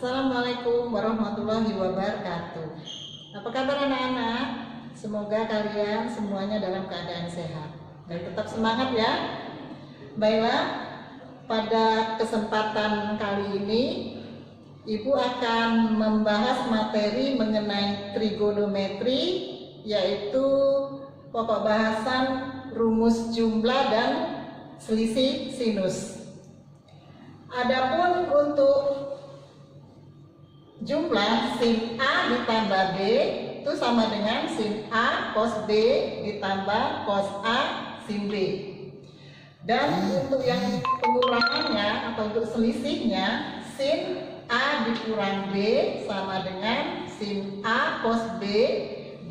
Assalamualaikum warahmatullahi wabarakatuh. Apa kabar anak-anak? Semoga kalian semuanya dalam keadaan sehat dan tetap semangat ya. Baiklah, pada kesempatan kali ini Ibu akan membahas materi mengenai trigonometri, yaitu pokok bahasan rumus jumlah dan selisih sinus. Adapun untuk jumlah sin A ditambah B itu sama dengan sin A cos B ditambah cos A sin B. Dan untuk yang pengurangannya atau untuk selisihnya, sin A dikurang B sama dengan sin A cos B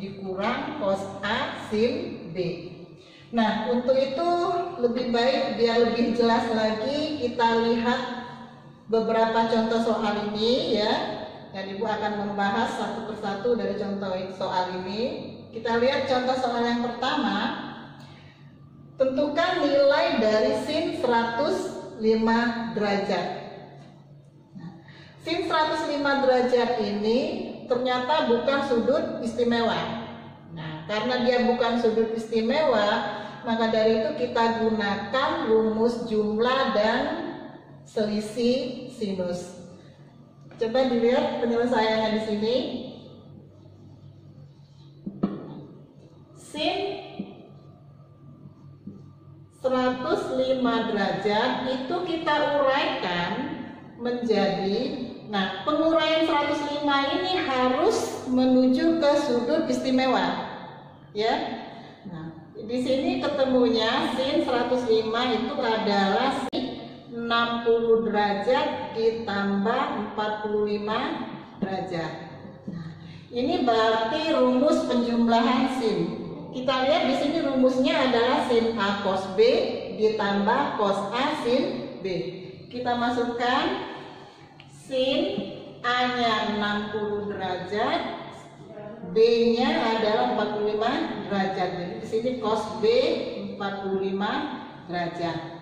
dikurang cos A sin B. Nah, untuk itu lebih baik biar lebih jelas lagi kita lihat beberapa contoh soal ini ya. Dan Ibu akan membahas satu persatu dari contoh soal ini. Kita lihat contoh soal yang pertama. Tentukan nilai dari sin 105 derajat. Nah, sin 105 derajat ini ternyata bukan sudut istimewa. Nah, karena dia bukan sudut istimewa, maka dari itu kita gunakan rumus jumlah dan selisih sinus. Coba dilihat penyelesaiannya di sini. Sin 105 derajat itu kita uraikan menjadi, nah penguraian 105 ini harus menuju ke sudut istimewa ya. Nah, di sini ketemunya sin 105 itu adalah sin 60 derajat ditambah 45 derajat. Nah, ini berarti rumus penjumlahan sin. Kita lihat di sini rumusnya adalah sin A cos B ditambah cos A sin B. Kita masukkan sin A-nya 60 derajat, B-nya adalah 45 derajat. Jadi di sini cos B 45 derajat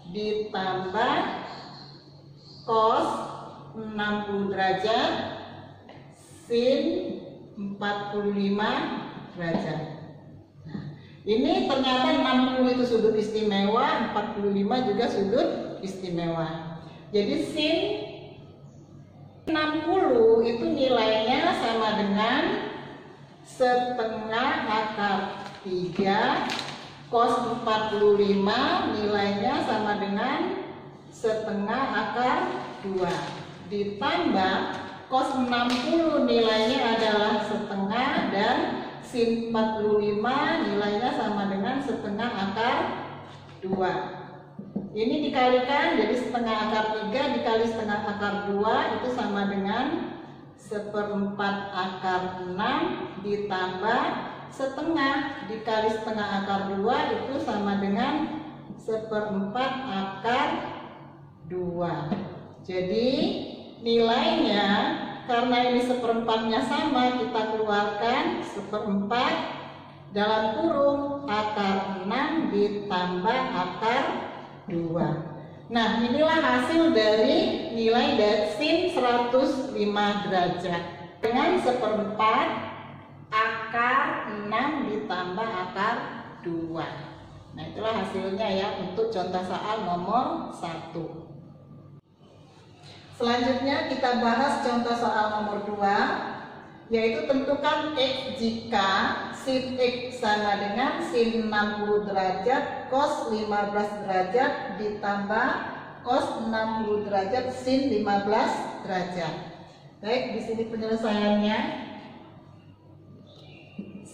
ditambah cos 60 derajat sin 45 derajat. Nah, ini ternyata 60 itu sudut istimewa, 45 juga sudut istimewa. Jadi sin 60 itu nilainya sama dengan setengah akar 3, cos 45 nilainya sama dengan setengah akar 2, ditambah cos 60 nilainya adalah setengah dan sin 45 nilainya sama dengan setengah akar 2. Ini dikalikan jadi setengah akar 3 dikali setengah akar 2 itu sama dengan 1/4 akar 6 ditambah setengah dikali setengah akar 2 itu sama dengan 1/4 akar 2. Jadi nilainya karena ini 1/4-nya sama, kita keluarkan 1/4 dalam kurung akar 6 ditambah akar 2. Nah, inilah hasil dari nilai dari sin 105 derajat dengan 1/4 akar 6 ditambah akar 2. Nah, itulah hasilnya ya untuk contoh soal nomor 1. Selanjutnya kita bahas contoh soal nomor 2, yaitu tentukan X jika sin X sama dengan sin 60 derajat cos 15 derajat ditambah cos 60 derajat sin 15 derajat. Baik, di sini penyelesaiannya.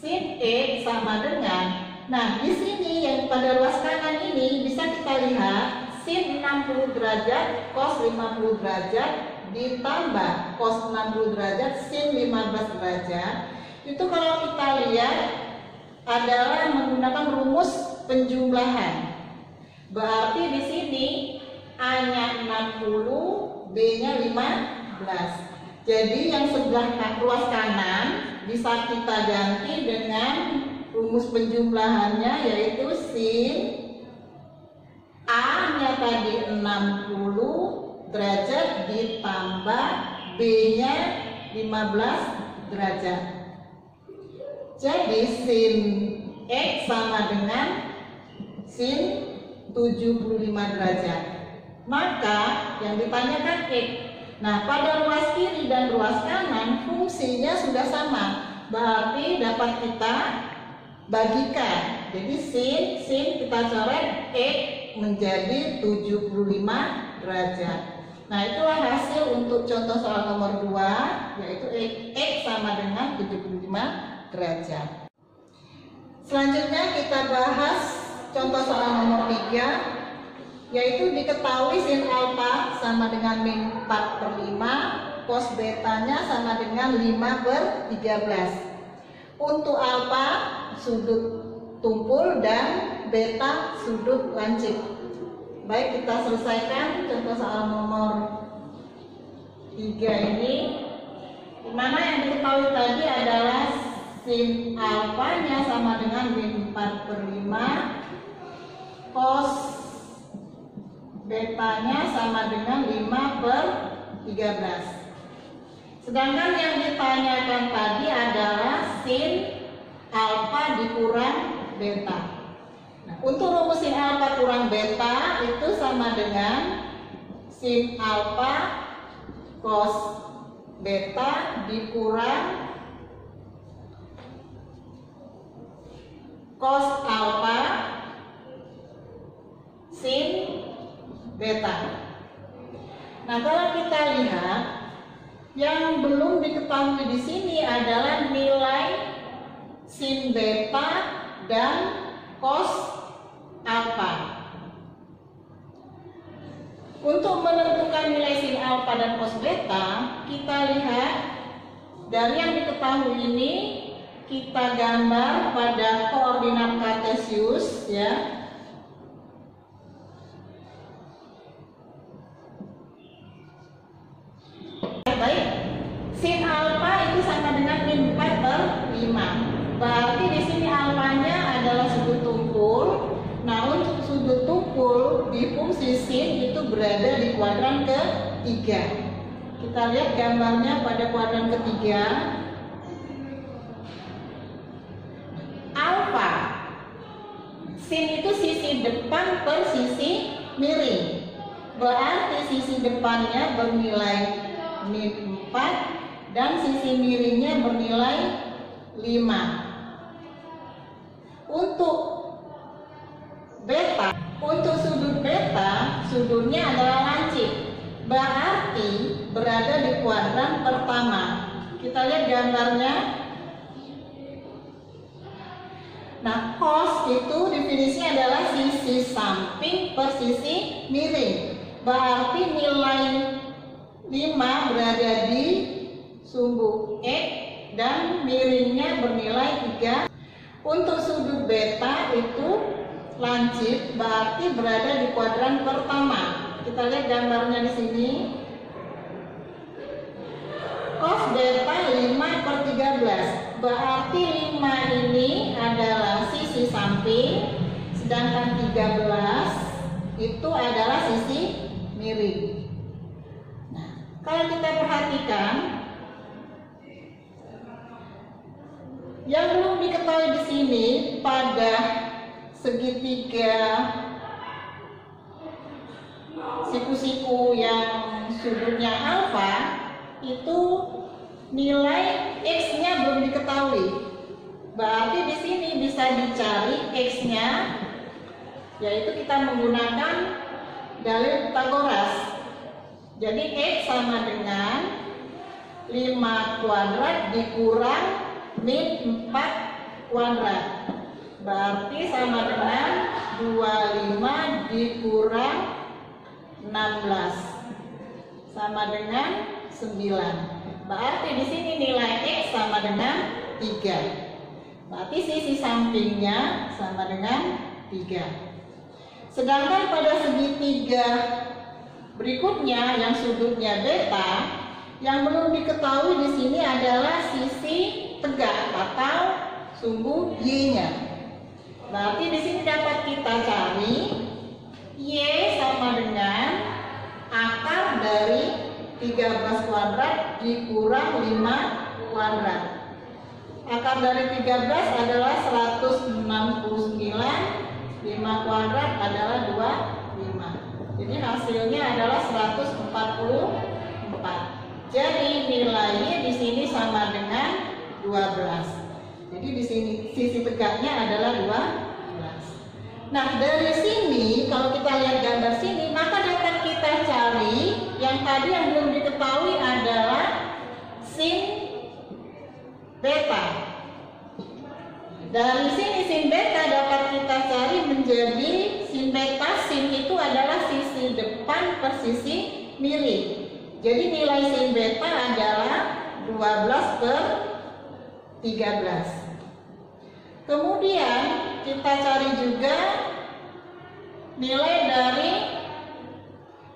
Sin X sama dengan, nah di sini yang pada ruas kanan ini bisa kita lihat sin 60 derajat cos 50 derajat ditambah cos 60 derajat sin 15 derajat. Itu kalau kita lihat adalah menggunakan rumus penjumlahan. Berarti di sini A-nya 60, B-nya 15. Jadi yang sebelah ruas kanan bisa kita ganti dengan rumus penjumlahannya, yaitu sin A-nya tadi 60 derajat ditambah B-nya 15 derajat. Jadi sin X sama dengan sin 75 derajat. Maka yang ditanyakan X. Nah, pada ruas kiri dan ruas kanan fungsinya sudah sama. Berarti dapat kita bagikan. Jadi sin kita coret X menjadi 75 derajat. Nah, itulah hasil untuk contoh soal nomor 2, yaitu X sama dengan 75 derajat. Selanjutnya kita bahas contoh soal nomor 3, yaitu diketahui sin alfa sama dengan min 4/5, cos betanya sama dengan 5/13. Untuk alfa sudut tumpul dan beta sudut lancip. Baik, kita selesaikan contoh soal nomor 3 ini, dimana yang diketahui tadi adalah sin alfanya sama dengan min 4/5, cos betanya sama dengan 5/13. Sedangkan yang ditanyakan tadi adalah sin alfa dikurang beta. Nah, untuk rumus sin alfa kurang beta itu sama dengan sin alfa cos beta dikurang cos alfa sin beta. Nah, kalau kita lihat yang belum diketahui di sini adalah nilai sin beta dan cos alfa. Untuk menentukan nilai sin alfa dan cos beta, kita lihat dari yang diketahui ini, kita gambar pada koordinat kartesius ya. Baik, sin alfa itu sama dengan min 4/5. Berarti di sini alfanya adalah sudut tumpul. Nah, untuk sudut tumpul di fungsi sin itu berada di kuadran ketiga. Kita lihat gambarnya pada kuadran ketiga. Alfa, sin itu sisi depan per sisi miring. Berarti sisi depannya bernilai min 4 dan sisi miringnya bernilai 5. Untuk beta, untuk sudut beta, sudutnya adalah lancip. Berarti berada di kuadran pertama. Kita lihat gambarnya. Nah, cos itu definisinya adalah sisi samping per sisi miring. Berarti nilai 5 berada di sumbu X dan miringnya bernilai 3. Untuk sudut beta itu lancip, berarti berada di kuadran pertama. Kita lihat gambarnya di sini. Cos beta 5/13. Berarti 5 ini adalah sisi samping, sedangkan 13 itu adalah sisi miring. Kalau kita perhatikan, yang belum diketahui di sini pada segitiga siku-siku yang sudutnya alfa itu nilai X-nya belum diketahui. Berarti di sini bisa dicari X-nya, yaitu kita menggunakan dalil Pythagoras. Jadi X sama dengan 5 kuadrat dikurang min 4 kuadrat. Berarti sama dengan 25 dikurang 16 sama dengan 9. Berarti di sini nilai X sama dengan 3. Berarti sisi sampingnya sama dengan 3. Sedangkan pada segitiga berikutnya yang sudutnya beta, yang belum diketahui di sini adalah sisi tegak atau sumbu Y-nya. Berarti di sini dapat kita cari Y sama dengan akar dari 13 kuadrat dikurang 5 kuadrat. Akar dari 13 adalah 169, 5 kuadrat adalah 25. Jadi hasilnya adalah 144. Jadi nilainya di sini sama dengan 12. Jadi di sini sisi tegaknya adalah 12. Nah, dari sini kalau kita lihat gambar sini, maka dapat kita cari yang tadi yang belum diketahui adalah sin beta. Dari sini sin beta dapat kita cari menjadi sin beta. Sin itu adalah sisi depan per sisi miring. Jadi nilai sin beta adalah 12/13. Kemudian kita cari juga nilai dari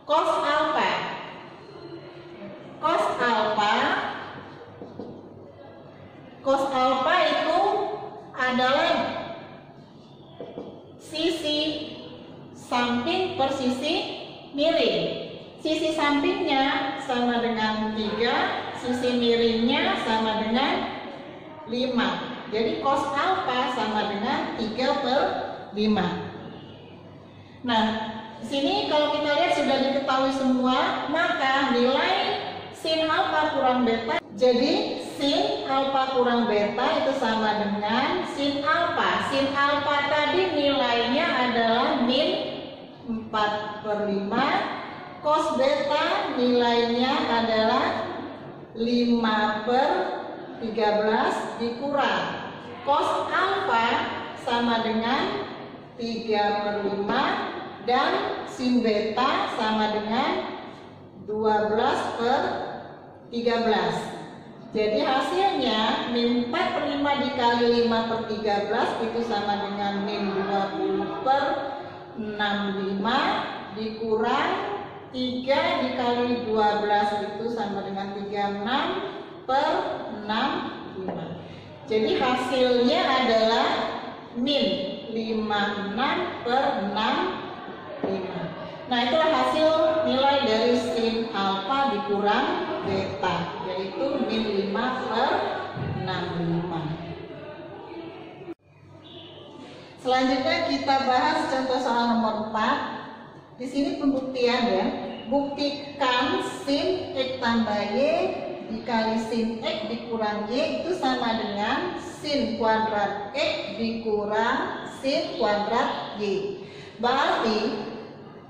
cos alpha. Cos alpha itu adalah sisi samping per sisi miring. Sisi sampingnya sama dengan 3, sisi miringnya sama dengan 5. Jadi cos alpha sama dengan 3/5. Nah, di sini kalau kita lihat sudah diketahui semua, maka nilai sin alpha kurang beta. Jadi sin alpha kurang beta itu sama dengan sin alpha. Sin alpha tadi nilainya adalah min 4/5. Cos beta nilainya adalah 5/13 dikurang cos alpha sama dengan 3/5 dan sin beta sama dengan 12/13. Jadi hasilnya min 4/5 dikali 5/13 itu sama dengan min 20/65 dikurang 3 dikali 12 itu sama dengan 36/65. Jadi hasilnya adalah min 56/65. Nah, itulah hasil nilai dari sin alpha dikurang beta, yaitu min 5/65. Selanjutnya kita bahas contoh soal nomor 4. Di sini pembuktian ya. Buktikan sin X tambah Y dikali sin X dikurang Y itu sama dengan sin kuadrat X dikurang sin kuadrat Y. Berarti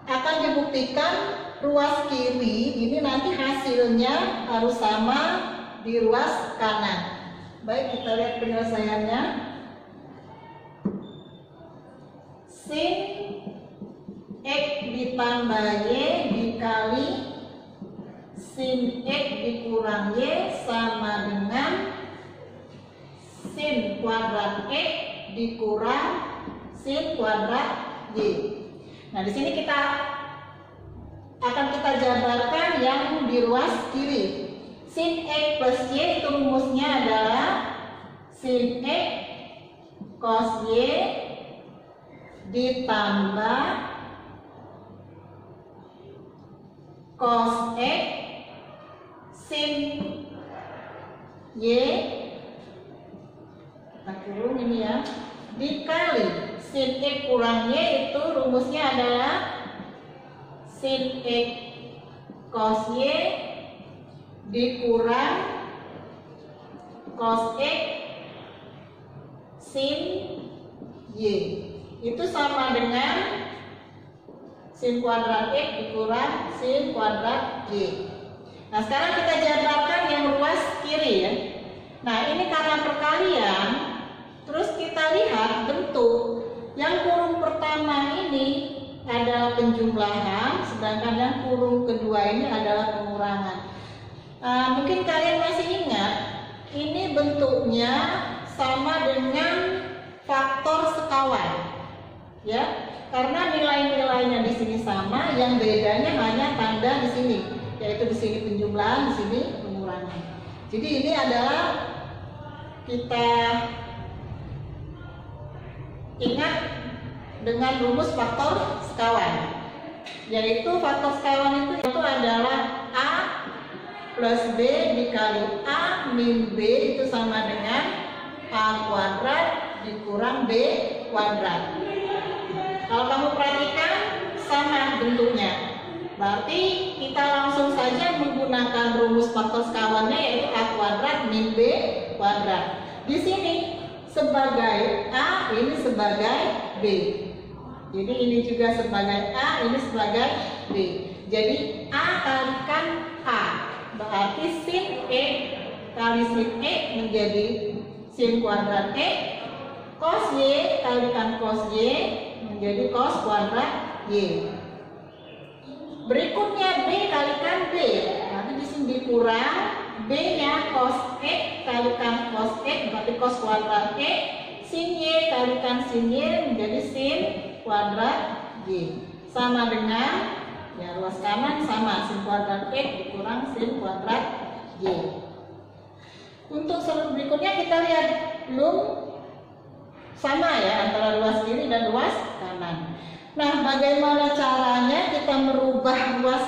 akan dibuktikan ruas kiri ini nanti hasilnya harus sama di ruas kanan. Baik, kita lihat penyelesaiannya. Sin X ditambah Y dikali sin X dikurang Y sama dengan sin kuadrat X dikurang sin kuadrat Y. Nah, di sini kita akan jabarkan yang di ruas kiri. Sin X plus Y itu rumusnya adalah sin X cos Y ditambah cos X sin Y, kita kurung ini ya, dikali sin X kurang Y itu rumusnya adalah sin X cos Y dikurang cos X sin Y. Itu sama dengan sin kuadrat X dikurang sin kuadrat Y. Nah, sekarang kita jabarkan yang ruas kiri ya. Nah, ini karena perkalian, terus kita lihat bentuk. Yang kurung pertama ini adalah penjumlahan, sedangkan yang kurung kedua ini adalah pengurangan. Mungkin kalian masih ingat, ini bentuknya sama dengan faktor sekawan, ya. Karena nilai-nilainya di sini sama, yang bedanya hanya tanda di sini, yaitu di sini penjumlahan, di sini pengurangan. Jadi ini adalah kita ingat dengan rumus faktor sekawan, yaitu faktor sekawan itu adalah A plus B dikali A min B itu sama dengan A kuadrat dikurang B kuadrat. Kalau kamu perhatikan sama bentuknya, berarti kita langsung saja menggunakan rumus faktor sekawannya, yaitu A kuadrat min B kuadrat. Di sini sebagai A, ini sebagai B. Jadi ini juga sebagai A, ini sebagai B. Jadi A kalikan A, berarti sin E kali sin E menjadi sin kuadrat E, cos Y kalikan cos Y menjadi cos kuadrat Y. Berikutnya B kalikan B, nanti di sini dikurang B-nya cos E kalikan cos E berarti cos kuadrat E, sin Y kalikan sin Y menjadi sin kuadrat Y. Sama dengan, ya ruas kanan sama, sin kuadrat E dikurang sin kuadrat Y. Untuk seluruh berikutnya kita lihat belum sama ya antara ruas kiri dan ruas kanan. Nah, bagaimana caranya kita merubah ruas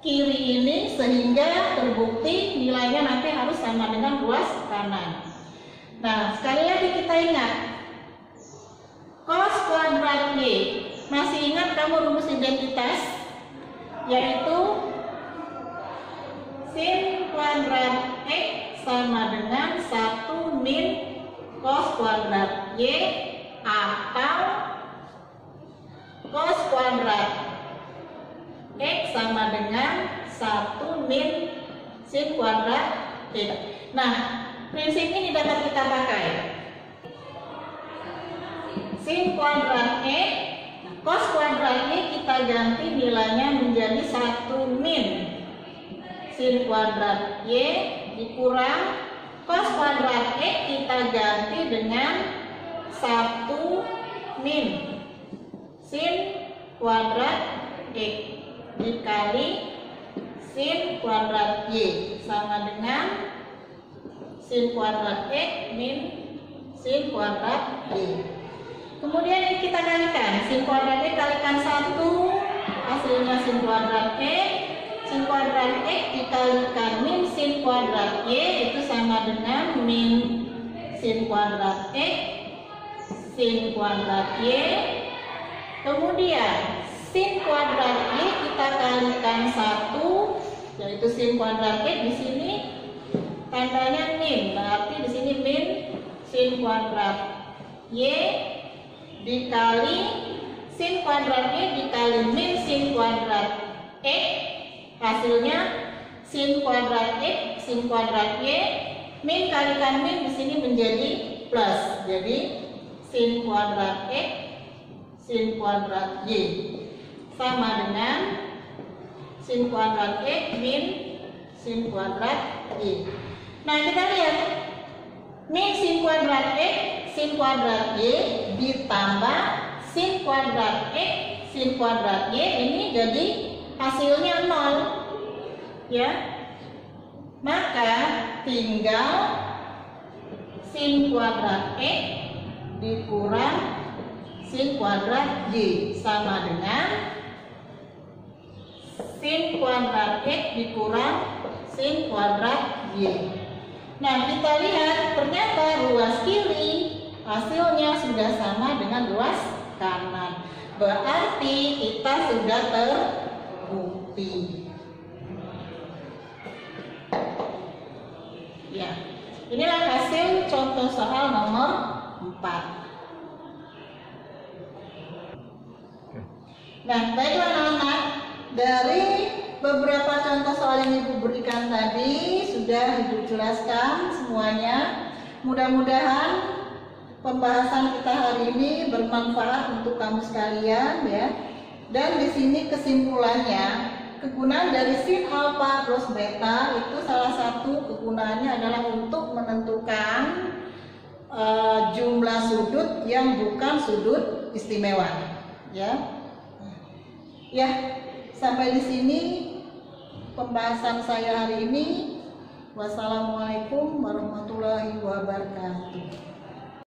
kiri ini sehingga terbukti nilainya nanti harus sama dengan ruas kanan. Nah, sekali lagi kita ingat cos kuadrat Y. Masih ingat kamu rumus identitas, yaitu sin kuadrat X sama dengan 1 min cos kuadrat Y atau cos kuadrat X sama dengan 1 min sin kuadrat Y. Nah, prinsip ini dapat kita pakai. Sin kuadrat X, cos kuadrat Y kita ganti nilainya menjadi 1 min sin kuadrat Y dikurang cos kuadrat X kita ganti dengan 1 min sin kuadrat X dikali sin kuadrat Y sama dengan sin kuadrat X min sin kuadrat Y. Kemudian ini kita kalikan, sin kuadrat X kalikan 1, hasilnya sin kuadrat X, sin kuadrat X dikalikan min sin kuadrat Y itu sama dengan min sin kuadrat X sin kuadrat Y. Kemudian sin kuadrat Y kita kalikan 1, yaitu sin kuadrat X di sini tandanya min, berarti di sini min sin kuadrat Y dikali sin kuadrat Y dikali min sin kuadrat X, hasilnya sin kuadrat X sin kuadrat Y, min kalikan min di sini menjadi plus, jadi sin kuadrat X sin kuadrat Y sama dengan sin kuadrat X min sin kuadrat Y. Nah, kita lihat min sin kuadrat X sin kuadrat Y ditambah sin kuadrat X sin kuadrat Y ini jadi hasilnya 0 ya, maka tinggal sin kuadrat X dikurang sin kuadrat Y sama dengan sin kuadrat X dikurang sin kuadrat Y. Nah, kita lihat ternyata ruas kiri hasilnya sudah sama dengan ruas kanan. Berarti kita sudah terbukti. Ya, inilah hasil contoh soal nomor 4. Nah, baiklah anak-anak, dari beberapa contoh soal yang Ibu berikan tadi sudah Ibu jelaskan semuanya. Mudah-mudahan pembahasan kita hari ini bermanfaat untuk kamu sekalian ya. Dan di sini kesimpulannya, kegunaan dari sin alfa plus beta itu salah satu kegunaannya adalah untuk menentukan jumlah sudut yang bukan sudut istimewa ya. Ya, sampai di sini pembahasan saya hari ini. Wassalamualaikum warahmatullahi wabarakatuh.